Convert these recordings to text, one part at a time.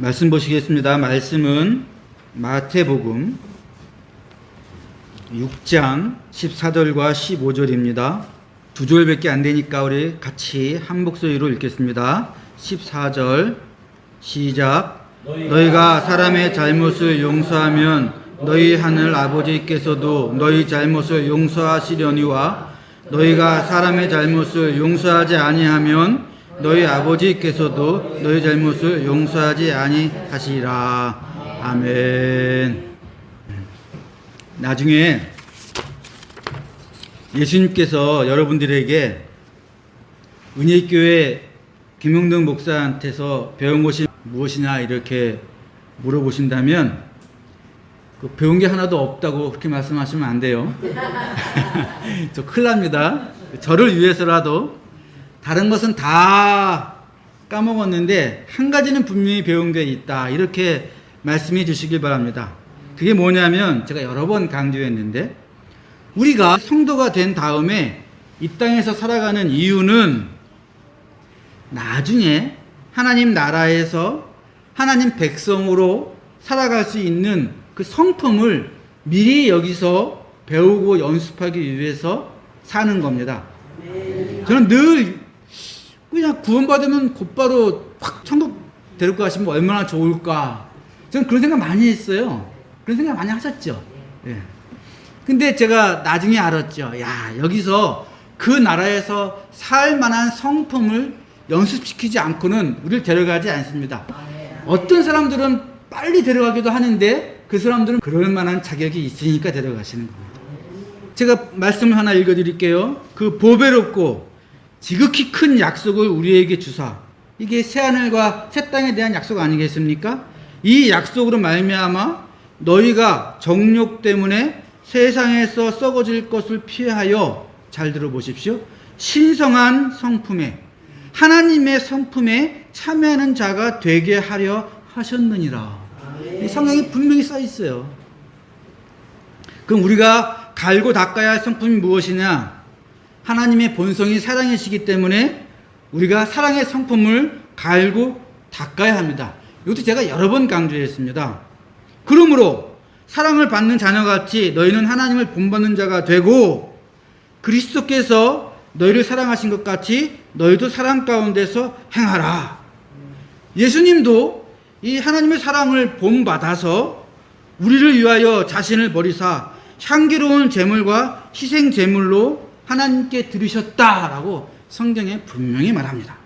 말씀 보시겠습니다. 말씀은 마태복음 6장 14절과 15절입니다. 두 절밖에 안 되니까 우리 같이 한 목소리로 읽겠습니다. 14절 시작. 너희가 사람의 잘못을 용서하면 너희 하늘 아버지께서도 너희 잘못을 용서하시려니와 너희가 사람의 잘못을 용서하지 아니하면 너희 아버지께서도 너희 잘못을 용서하지 아니하시리라. 아멘. 나중에 예수님께서 여러분들에게 은혜교회 김용동 목사한테서 배운 것이 무엇이냐 이렇게 물어보신다면 그 배운 게 하나도 없다고 그렇게 말씀하시면 안 돼요. 저 큰일 납니다. 저를 위해서라도 다른 것은 다 까먹었는데 한 가지는 분명히 배운 게 있다 이렇게 말씀해 주시길 바랍니다. 그게 뭐냐면 제가 여러 번 강조했는데 우리가 성도가 된 다음에 이 땅에서 살아가는 이유는 나중에 하나님 나라에서 하나님 백성으로 살아갈 수 있는 그 성품을 미리 여기서 배우고 연습하기 위해서 사는 겁니다. 저는 늘 그냥 구원받으면 곧바로 확 천국 데리고 가시면 얼마나 좋을까. 저는 그런 생각 많이 했어요. 그런 생각 많이 하셨죠. 예. 근데 제가 나중에 알았죠. 야, 여기서 그 나라에서 살 만한 성품을 연습시키지 않고는 우리를 데려가지 않습니다. 어떤 사람들은 빨리 데려가기도 하는데 그 사람들은 그럴 만한 자격이 있으니까 데려가시는 겁니다. 제가 말씀을 하나 읽어드릴게요. 그 보배롭고 지극히 큰 약속을 우리에게 주사. 이게 새하늘과 새 땅에 대한 약속 아니겠습니까? 이 약속으로 말미암아 너희가 정욕 때문에 세상에서 썩어질 것을 피하여, 잘 들어보십시오, 신성한 성품에, 하나님의 성품에 참여하는 자가 되게 하려 하셨느니라. 이 성경에 분명히 써 있어요. 그럼 우리가 갈고 닦아야 할 성품이 무엇이냐? 하나님의 본성이 사랑이시기 때문에 우리가 사랑의 성품을 갈고 닦아야 합니다. 이것도 제가 여러 번 강조했습니다. 그러므로 사랑을 받는 자녀같이 너희는 하나님을 본받는 자가 되고 그리스도께서 너희를 사랑하신 것 같이 너희도 사랑 가운데서 행하라. 예수님도 이 하나님의 사랑을 본받아서 우리를 위하여 자신을 버리사 향기로운 제물과 희생 제물로 하나님께 드리셨다라고 성경에 분명히 말합니다.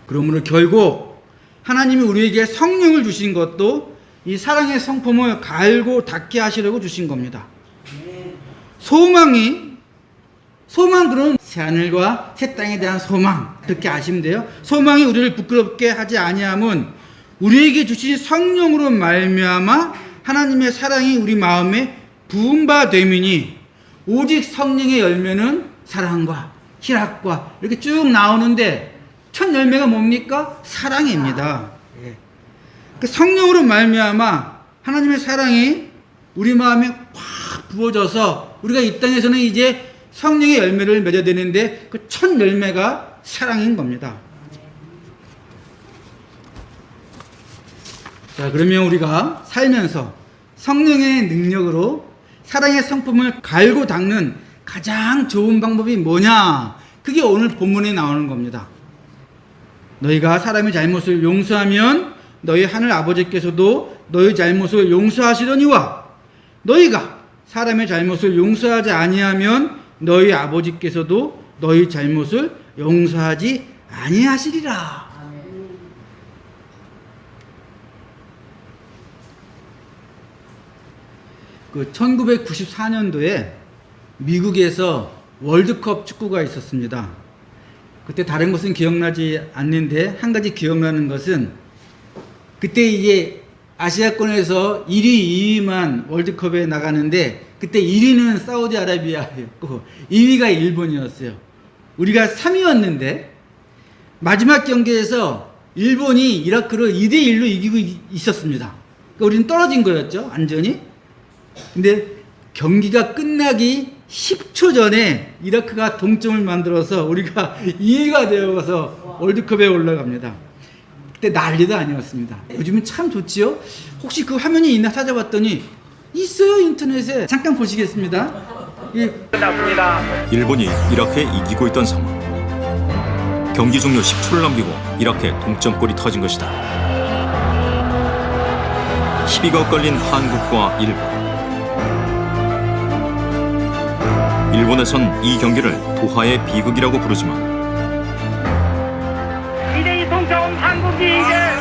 그러므로 결국 하나님이 우리에게 성령을 주신 것도 이 사랑의 성품을 갈고 닦게 하시려고 주신 겁니다. 소망, 그런 새하늘과 새 땅에 대한 소망, 그렇게 아시면 돼요. 소망이 우리를 부끄럽게 하지 아니함은 우리에게 주신 성령으로 말미암아 하나님의 사랑이 우리 마음에 부은 바 됨이니, 오직 성령의 열매는 사랑과 희락과 이렇게 쭉 나오는데 첫 열매가 뭡니까? 사랑입니다. 그 성령으로 말미암아 하나님의 사랑이 우리 마음에 확 부어져서 우리가 이 땅에서는 이제 성령의 열매를 맺어야 되는데 그 첫 열매가 사랑인 겁니다. 자, 그러면 우리가 살면서 성령의 능력으로 사랑의 성품을 갈고 닦는 가장 좋은 방법이 뭐냐? 그게 오늘 본문에 나오는 겁니다. 너희가 사람의 잘못을 용서하면 너희 하늘 아버지께서도 너희 잘못을 용서하시려니와 너희가 사람의 잘못을 용서하지 아니하면 너희 아버지께서도 너희 잘못을 용서하지 아니하시리라. 그 1994년도에 미국에서 월드컵 축구가 있었습니다. 그때 다른 것은 기억나지 않는데 한 가지 기억나는 것은 그때 이게 아시아권에서 1위, 2위만 월드컵에 나가는데 그때 1위는 사우디아라비아였고 2위가 일본이었어요. 우리가 3위였는데 마지막 경기에서 일본이 이라크를 2대1로 이기고 있었습니다. 그러니까 우리는 떨어진 거였죠, 완전히. 근데 경기가 끝나기 10초 전에 이라크가 동점을 만들어서 우리가 2위가 되어서 월드컵에 올라갑니다. 그때 난리도 아니었습니다. 요즘은 참 좋지요. 혹시 그 화면이 있나 찾아봤더니 있어요, 인터넷에. 잠깐 보시겠습니다. 예. 일본이 이렇게 이기고 있던 상황. 경기 종료 10초를 남기고 이렇게 동점골이 터진 것이다. 시비가 엇갈린 한국과 일본. 일본에선 이 경기를 도하의 비극이라고 부르지만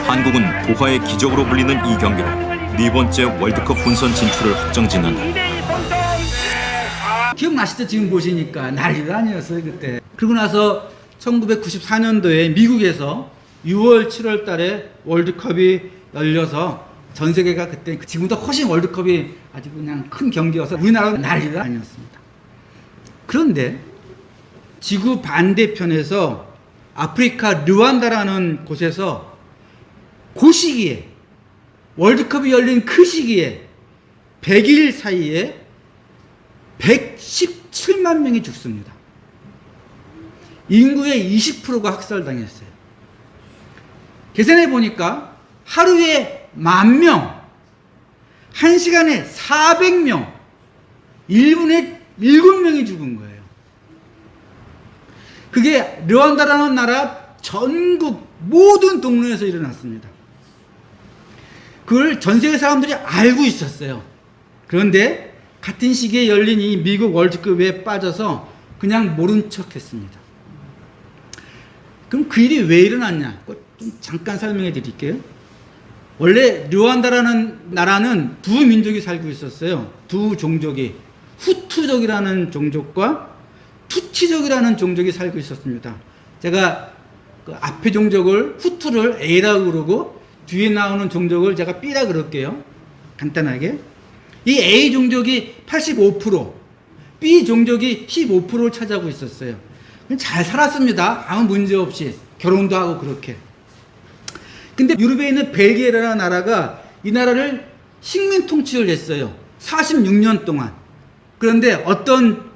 한국은 도하의 기적으로 불리는 이 경기로 4번째 월드컵 본선 진출을 확정짓는다. 기억나시죠? 지금 보시니까 난리가 아니었어요 그때. 그러고 나서 1994년도에 미국에서 6월 7월 달에 월드컵이 열려서 전 세계가 그때 지금보다 훨씬 월드컵이 아주 그냥 큰 경기여서 우리나라는 난리가 아니었습니다. 그런데 지구 반대편에서 아프리카 르완다라는 곳에서 그 시기에 월드컵이 열린 그 시기에 100일 사이에 117만 명이 죽습니다. 인구의 20%가 학살당했어요. 계산해 보니까 하루에 10,000명, 1시간에 400명, 1분에 7명이 죽은 거예요. 그게 르완다라는 나라 전국 모든 동네에서 일어났습니다. 그걸 전 세계 사람들이 알고 있었어요. 그런데 같은 시기에 열린 이 미국 월드컵에 빠져서 그냥 모른 척 했습니다. 그럼 그 일이 왜 일어났냐? 좀 잠깐 설명해 드릴게요. 원래 르완다라는 나라는 두 민족이 살고 있었어요. 두 종족이. 후투족이라는 종족과 투치족이라는 종족이 살고 있었습니다. 제가 그 앞에 종족을 후투를 A라고 그러고 뒤에 나오는 종족을 제가 B라 그럴게요. 간단하게. 이 A 종족이 85%, B 종족이 15%를 차지하고 있었어요. 잘 살았습니다. 아무 문제 없이. 결혼도 하고 그렇게. 근데 유럽에 있는 벨기에라는 나라가 이 나라를 식민 통치를 했어요. 46년 동안. 그런데 어떤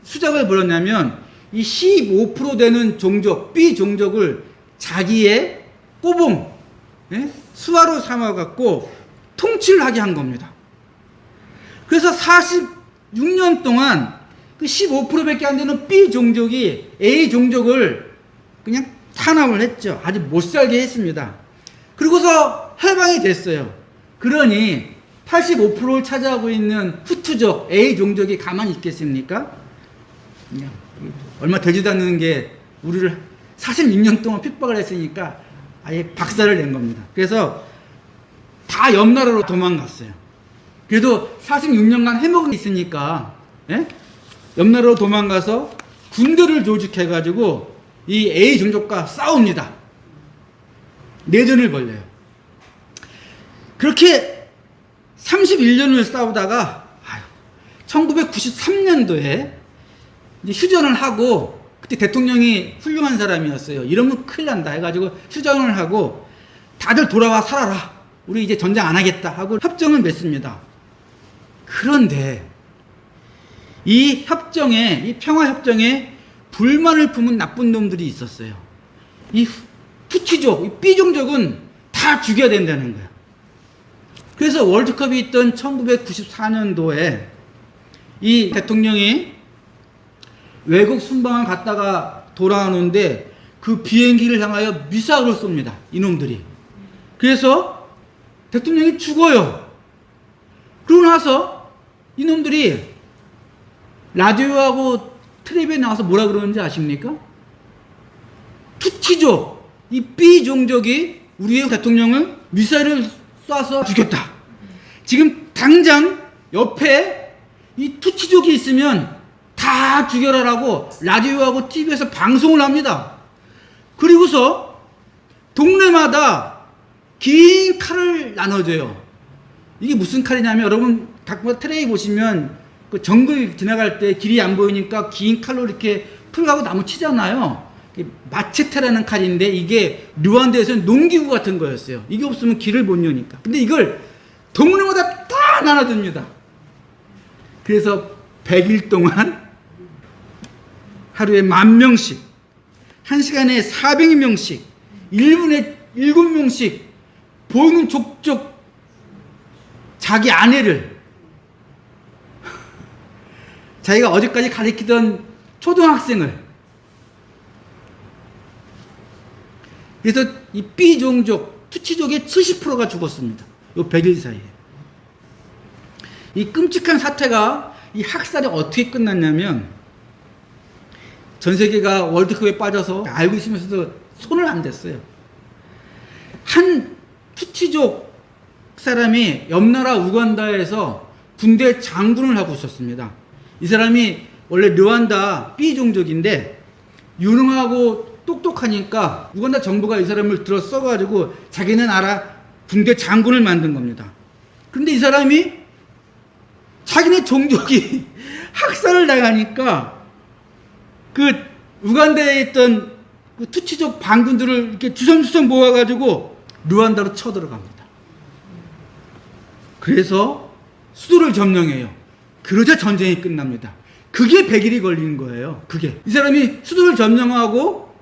수작을 벌였냐면 이 15% 되는 종족, B 종족을 자기의 꼬봉, 수하로 삼아갖고 통치를 하게 한 겁니다. 그래서 46년 동안 그 15%밖에 안 되는 B 종족이 A 종족을 그냥 탄압을 했죠. 아주 못살게 했습니다. 그러고서 해방이 됐어요. 그러니 85%를 차지하고 있는 후투족 A 종족이 가만히 있겠습니까? 그냥 얼마 되지도 않는 게 우리를 46년 동안 핍박을 했으니까 아예 박살을 낸 겁니다. 그래서 다 옆 나라로 도망갔어요. 그래도 46년간 해먹이 있으니까 옆 나라로 도망가서 군대를 조직해가지고 이 A 종족과 싸웁니다. 내전을 벌려요. 그렇게 31년을 싸우다가 1993년도에 휴전을 하고, 그때 대통령이 훌륭한 사람이었어요. 이러면 큰일 난다 해가지고 휴전을 하고 다들 돌아와 살아라. 우리 이제 전쟁 안 하겠다 하고 협정을 맺습니다. 그런데 이 협정에, 이 평화협정에 불만을 품은 나쁜 놈들이 있었어요. 이 투치족, 이 B종족은 다 죽여야 된다는 거야. 그래서 월드컵이 있던 1994년도에 이 대통령이 외국 순방을 갔다가 돌아오는데 그 비행기를 향하여 미사일을 쏩니다. 이놈들이. 그래서 대통령이 죽어요. 그러고 나서 이놈들이 라디오하고 텔레비에 나와서 뭐라 그러는지 아십니까? 투치족, 이 B종족이 우리의 대통령을 미사일을 쏴서 죽였다. 지금 당장 옆에 이 투치족이 있으면 다 죽여라라고 라디오하고 TV에서 방송을 합니다. 그리고서 동네마다 긴 칼을 나눠줘요. 이게 무슨 칼이냐면, 여러분 가끔 트레이 보시면 그 정글 지나갈 때 길이 안 보이니까 긴 칼로 이렇게 풀가고 나무 치잖아요. 마체테라는 칼인데 이게 르완다에서는 농기구 같은 거였어요. 이게 없으면 길을 못 여니까. 근데 이걸 동네마다 다 나눠줍니다. 그래서 100일 동안 하루에 10,000명씩, 1시간에 400명씩, 1분에 7명씩 보이는 족족 자기 아내를, 자기가 어제까지 가르치던 초등학생을, 그래서 이 B종족, 투치족의 70%가 죽었습니다. 요 100일 사이에. 이 끔찍한 사태가, 이 학살이 어떻게 끝났냐면, 전 세계가 월드컵에 빠져서 알고 있으면서도 손을 안 댔어요. 한 투치족 사람이 옆나라 우간다에서 군대 장군을 하고 있었습니다. 이 사람이 원래 르완다 B종족인데 유능하고 똑똑하니까 우간다 정부가 이 사람을 들어 써가지고 자기네 나라 군대 장군을 만든 겁니다. 그런데 이 사람이 자기네 종족이 학살을 당하니까 그 우간다에 있던 그 투치족 반군들을 이렇게 주섬주섬 모아가지고 르완다로 쳐들어갑니다. 그래서 수도를 점령해요. 그러자 전쟁이 끝납니다. 그게 100일이 걸린 거예요. 그게. 이 사람이 수도를 점령하고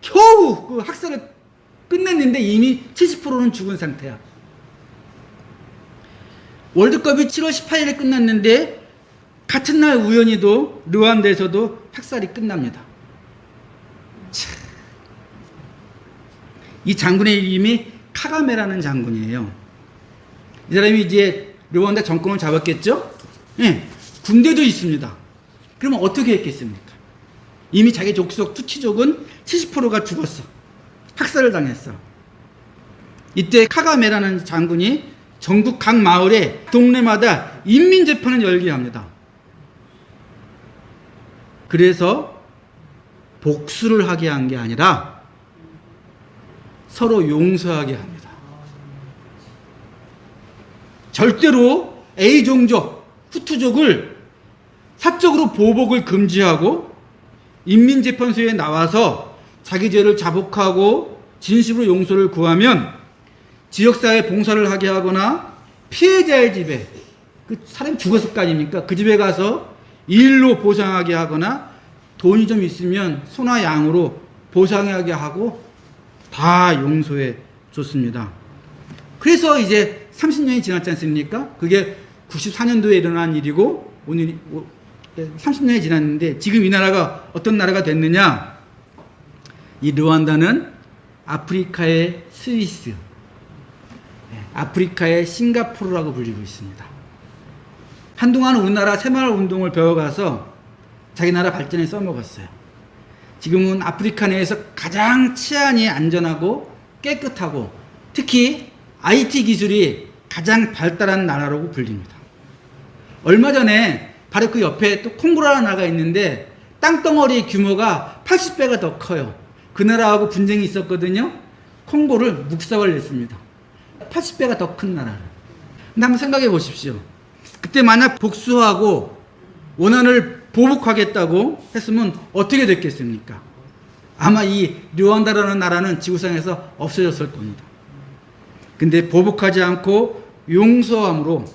겨우 그 학살을 끝냈는데 이미 70%는 죽은 상태야. 월드컵이 7월 18일에 끝났는데 같은 날 우연히도 르완다에서도 학살이 끝납니다. 참. 이 장군의 이름이 카가메라는 장군이에요. 이 사람이 이제 르완다 정권을 잡았겠죠? 예, 군대도 있습니다. 그러면 어떻게 했겠습니까? 이미 자기 족속 투치족은 70%가 죽었어. 학살을 당했어. 이때 카가메라는 장군이 전국 각 마을에 동네마다 인민재판을 열게 합니다. 그래서 복수를 하게 한 게 아니라 서로 용서하게 합니다. 절대로 A종족, 후투족을 사적으로 보복을 금지하고 인민재판소에 나와서 자기 죄를 자복하고 진심으로 용서를 구하면 지역사회 봉사를 하게 하거나 피해자의 집에, 그 사람이 죽었을 거 아닙니까? 그 집에 가서 일로 보상하게 하거나 돈이 좀 있으면 소나 양으로 보상하게 하고 다 용서해 줬습니다. 그래서 이제 30년이 지났지 않습니까? 그게 94년도에 일어난 일이고 오늘 30년이 지났는데 지금 이 나라가 어떤 나라가 됐느냐? 이 르완다는 아프리카의 스위스, 아프리카의 싱가포르라고 불리고 있습니다. 한동안 우리나라 새마을운동을 배워가서 자기 나라 발전에 써먹었어요. 지금은 아프리카 내에서 가장 치안이 안전하고 깨끗하고 특히 IT 기술이 가장 발달한 나라라고 불립니다. 얼마 전에 바로 그 옆에 또 콩고라는 나라가 있는데 땅덩어리 규모가 80배가 더 커요. 그 나라하고 분쟁이 있었거든요. 콩고를 묵살을 냈습니다. 80배가 더 큰 나라를. 근데 한번 생각해 보십시오. 그때 만약 복수하고 원한을 보복하겠다고 했으면 어떻게 됐겠습니까? 아마 이 르완다라는 나라는 지구상에서 없어졌을 겁니다. 근데 보복하지 않고 용서함으로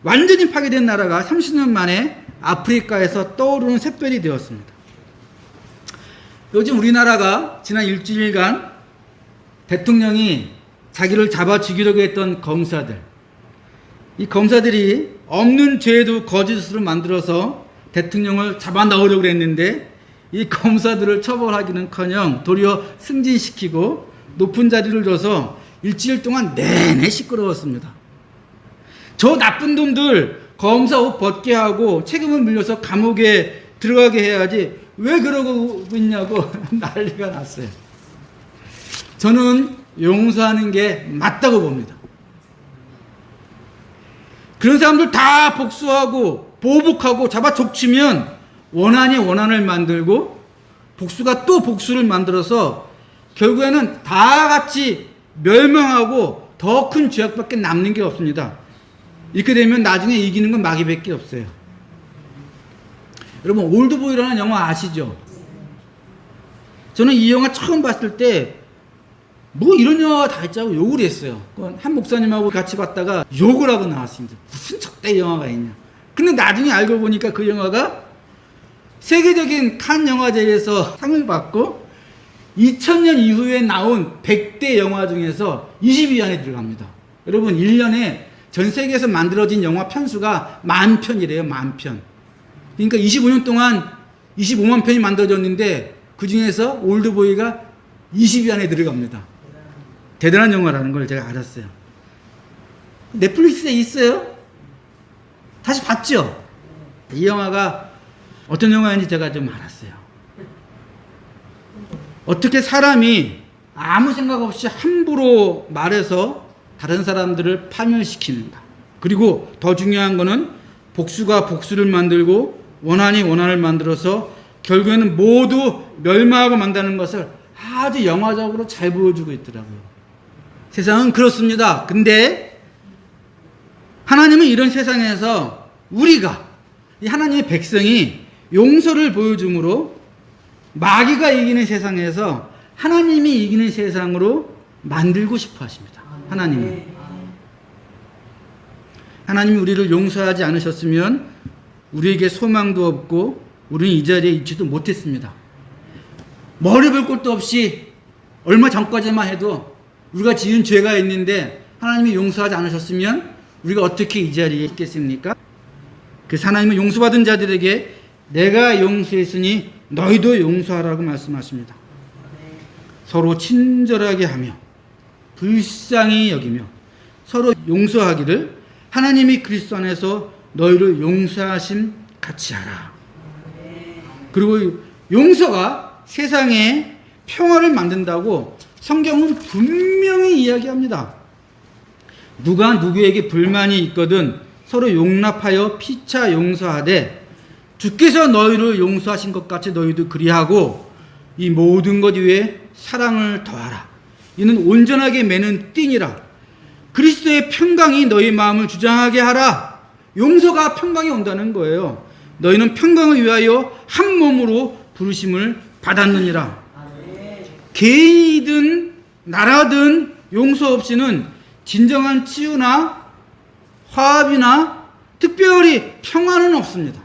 완전히 파괴된 나라가 30년 만에 아프리카에서 떠오르는 샛별이 되었습니다. 요즘 우리나라가 지난 일주일간 대통령이 자기를 잡아 죽이려고 했던 검사들, 이 검사들이 없는 죄도 거짓으로 만들어서 대통령을 잡아 넣으려고 했는데 이 검사들을 처벌하기는커녕 도리어 승진시키고 높은 자리를 줘서 일주일 동안 내내 시끄러웠습니다. 저 나쁜 놈들 검사 옷 벗게 하고 책임을 물려서 감옥에 들어가게 해야지 왜 그러고 있냐고 난리가 났어요. 저는 용서하는 게 맞다고 봅니다. 그런 사람들 다 복수하고 보복하고 잡아 족치면 원한이 원한을 만들고 복수가 또 복수를 만들어서 결국에는 다 같이 멸망하고 더 큰 죄악밖에 남는 게 없습니다. 이렇게 되면 나중에 이기는 건 마귀밖에 없어요. 여러분 올드보이라는 영화 아시죠? 저는 이 영화 처음 봤을 때 뭐 이런 영화가 다 있자고 욕을 했어요. 한 목사님하고 같이 봤다가 욕을 하고 나왔습니다. 무슨 적대 영화가 있냐. 근데 나중에 알고 보니까 그 영화가 세계적인 칸 영화제에서 상을 받고 2000년 이후에 나온 100대 영화 중에서 20위 안에 들어갑니다. 여러분 1년에 전 세계에서 만들어진 영화 편수가 10,000편이래요. 10,000편. 그러니까 25년 동안 25만 편이 만들어졌는데 그 중에서 올드보이가 20위 안에 들어갑니다. 대단한 영화라는 걸 제가 알았어요. 넷플릭스에 있어요? 다시 봤죠? 이 영화가 어떤 영화인지 제가 좀 알았어요. 어떻게 사람이 아무 생각 없이 함부로 말해서 다른 사람들을 파멸시키는가. 그리고 더 중요한 거는 복수가 복수를 만들고 원한이 원한을 만들어서 결국에는 모두 멸망하고 만다는 것을 아주 영화적으로 잘 보여주고 있더라고요. 세상은 그렇습니다. 근데 하나님은 이런 세상에서 우리가 이 하나님의 백성이 용서를 보여줌으로 마귀가 이기는 세상에서 하나님이 이기는 세상으로 만들고 싶어 하십니다. 하나님이 우리를 용서하지 않으셨으면 우리에게 소망도 없고 우리는 이 자리에 있지도 못했습니다. 머리 볼 곳도 없이 얼마 전까지만 해도 우리가 지은 죄가 있는데 하나님이 용서하지 않으셨으면 우리가 어떻게 이 자리에 있겠습니까? 그래서 하나님은 용서받은 자들에게 내가 용서했으니 너희도 용서하라고 말씀하십니다. 서로 친절하게 하며 불쌍히 여기며 서로 용서하기를 하나님이 그리스도 안에서 너희를 용서하심 같이 하라. 그리고 용서가 세상에 평화를 만든다고 성경은 분명히 이야기합니다. 누가 누구에게 불만이 있거든 서로 용납하여 피차 용서하되 주께서 너희를 용서하신 것 같이 너희도 그리하고 이 모든 것 위에 사랑을 더하라. 이는 온전하게 매는 띠니라. 그리스도의 평강이 너희 마음을 주장하게 하라. 용서가 평강이 온다는 거예요. 너희는 평강을 위하여 한 몸으로 부르심을 받았느니라. 개인이든 나라든 용서 없이는 진정한 치유나 화합이나 특별히 평화는 없습니다.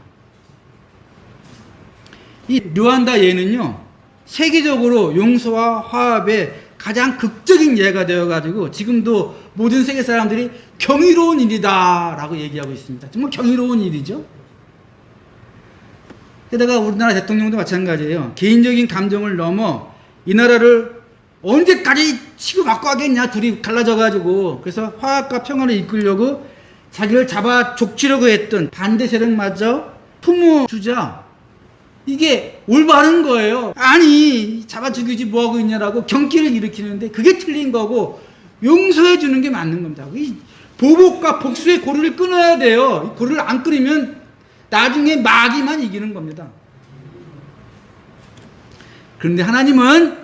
이 르완다 예는요, 세계적으로 용서와 화합의 가장 극적인 예가 되어가지고 지금도 모든 세계 사람들이 경이로운 일이다 라고 얘기하고 있습니다. 정말 경이로운 일이죠. 게다가 우리나라 대통령도 마찬가지예요. 개인적인 감정을 넘어 이 나라를 언제까지 치고 맞고 하겠냐, 둘이 갈라져가지고. 그래서 화합과 평화를 이끌려고 자기를 잡아 족치려고 했던 반대 세력마저 품어주자. 이게 올바른 거예요. 아니, 잡아 죽이지 뭐하고 있냐라고 경기를 일으키는데 그게 틀린 거고, 용서해 주는 게 맞는 겁니다. 이 보복과 복수의 고리를 끊어야 돼요. 이 고리를 안 끊으면 나중에 마귀만 이기는 겁니다. 그런데 하나님은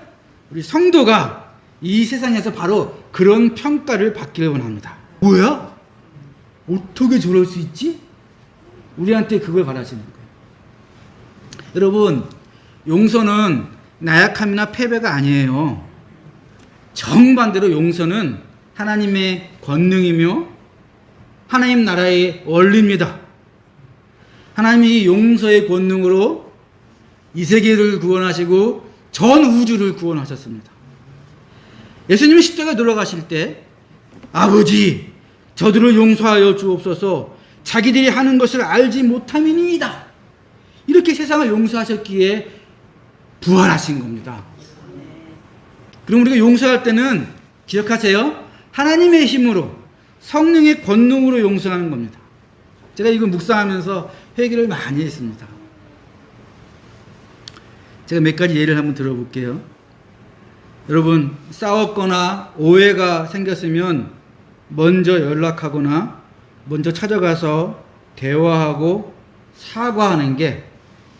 우리 성도가 이 세상에서 바로 그런 평가를 받기를 원합니다. 뭐야? 어떻게 저럴 수 있지? 우리한테 그걸 바라시는 거예요. 여러분, 용서는 나약함이나 패배가 아니에요. 정반대로 용서는 하나님의 권능이며 하나님 나라의 원리입니다. 하나님이 용서의 권능으로 이 세계를 구원하시고 전 우주를 구원하셨습니다. 예수님이 십자가에 돌아가실 때 아버지 저들을 용서하여 주옵소서 자기들이 하는 것을 알지 못함이니이다. 이렇게 세상을 용서하셨기에 부활하신 겁니다. 그럼 우리가 용서할 때는 기억하세요. 하나님의 힘으로 성령의 권능으로 용서하는 겁니다. 제가 이거 묵상하면서 회개를 많이 했습니다. 제가 몇 가지 예를 한번 들어볼게요. 여러분, 싸웠거나 오해가 생겼으면 먼저 연락하거나 먼저 찾아가서 대화하고 사과하는 게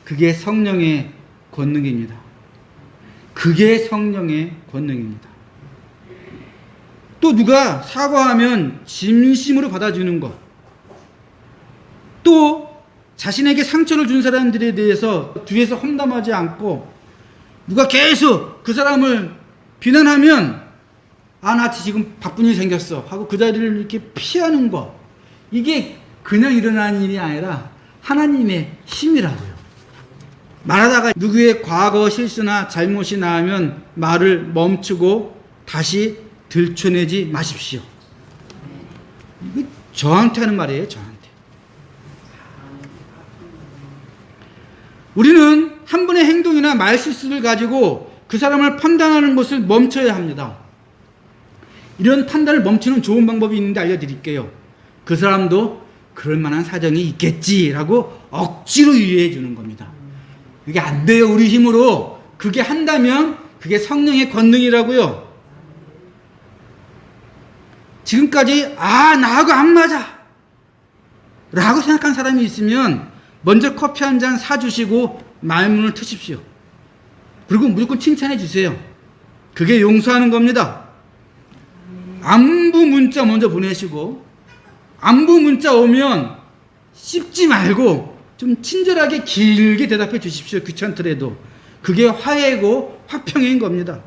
그게 성령의 권능입니다. 그게 성령의 권능입니다. 또 누가 사과하면 진심으로 받아주는 것, 또 자신에게 상처를 준 사람들에 대해서 뒤에서 험담하지 않고 누가 계속 그 사람을 비난하면 나 지금 바쁜 일이 생겼어 하고 그 자리를 이렇게 피하는 것, 이게 그냥 일어나는 일이 아니라 하나님의 힘이라고요. 말하다가 누구의 과거 실수나 잘못이 나오면 말을 멈추고 다시 들춰내지 마십시오. 이거 저한테 하는 말이에요, 저한테. 우리는 한 분의 행동이나 말 실수를 가지고 그 사람을 판단하는 것을 멈춰야 합니다. 이런 판단을 멈추는 좋은 방법이 있는데 알려드릴게요. 그 사람도 그럴 만한 사정이 있겠지라고 억지로 이해해 주는 겁니다. 그게 안 돼요, 우리 힘으로. 그게 한다면 그게 성령의 권능이라고요. 지금까지 나하고 안 맞아 라고 생각한 사람이 있으면 먼저 커피 한 잔 사주시고 말문을 트십시오. 그리고 무조건 칭찬해 주세요. 그게 용서하는 겁니다. 안부 문자 먼저 보내시고, 안부 문자 오면 씹지 말고 좀 친절하게 길게 대답해 주십시오. 귀찮더라도. 그게 화해고 화평인 겁니다.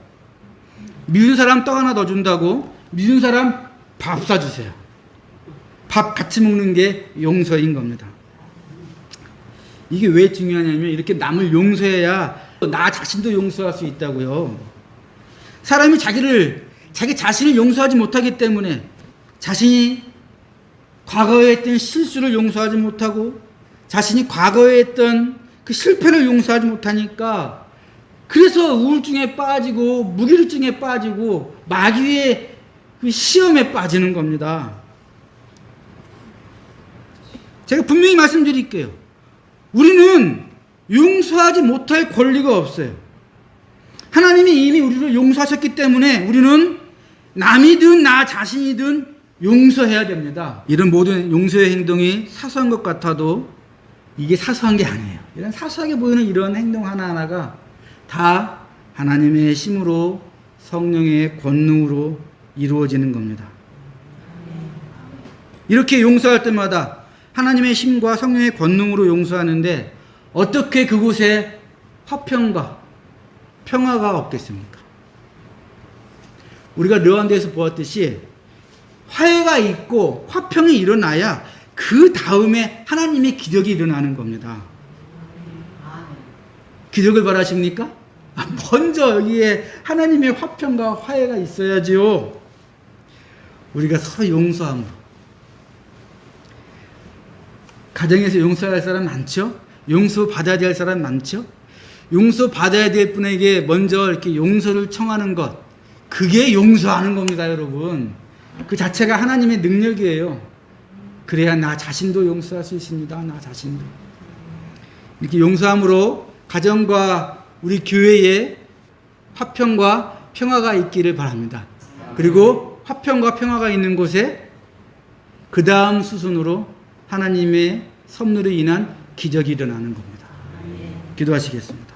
미운 사람 떡 하나 더 준다고 미운 사람 밥 사주세요. 밥 같이 먹는 게 용서인 겁니다. 이게 왜 중요하냐면 이렇게 남을 용서해야 나 자신도 용서할 수 있다고요. 사람이 자기 자신을 용서하지 못하기 때문에 자신이 과거에 했던 실수를 용서하지 못하고 자신이 과거에 했던 그 실패를 용서하지 못하니까 그래서 우울증에 빠지고 무기력증에 빠지고 마귀의 그 시험에 빠지는 겁니다. 제가 분명히 말씀드릴게요. 우리는 용서하지 못할 권리가 없어요. 하나님이 이미 우리를 용서하셨기 때문에 우리는 남이든 나 자신이든 용서해야 됩니다. 이런 모든 용서의 행동이 사소한 것 같아도 이게 사소한 게 아니에요. 이런 사소하게 보이는 이런 행동 하나하나가 다 하나님의 힘으로 성령의 권능으로 이루어지는 겁니다. 이렇게 용서할 때마다 하나님의 힘과 성령의 권능으로 용서하는데 어떻게 그곳에 화평과 평화가 없겠습니까? 우리가 르완다에서 보았듯이 화해가 있고 화평이 일어나야 그 다음에 하나님의 기적이 일어나는 겁니다. 기적을 바라십니까? 먼저 여기에 하나님의 화평과 화해가 있어야지요. 우리가 서로 용서함으로. 가정에서 용서할 사람 많죠? 용서 받아야 될 사람 많죠? 용서 받아야 될 분에게 먼저 이렇게 용서를 청하는 것, 그게 용서하는 겁니다, 여러분. 그 자체가 하나님의 능력이에요. 그래야 나 자신도 용서할 수 있습니다. 나 자신도. 이렇게 용서함으로 가정과 우리 교회에 화평과 평화가 있기를 바랍니다. 그리고 화평과 평화가 있는 곳에 그 다음 수순으로 하나님의 섭리로 인한 기적이 일어나는 겁니다. 기도하시겠습니다.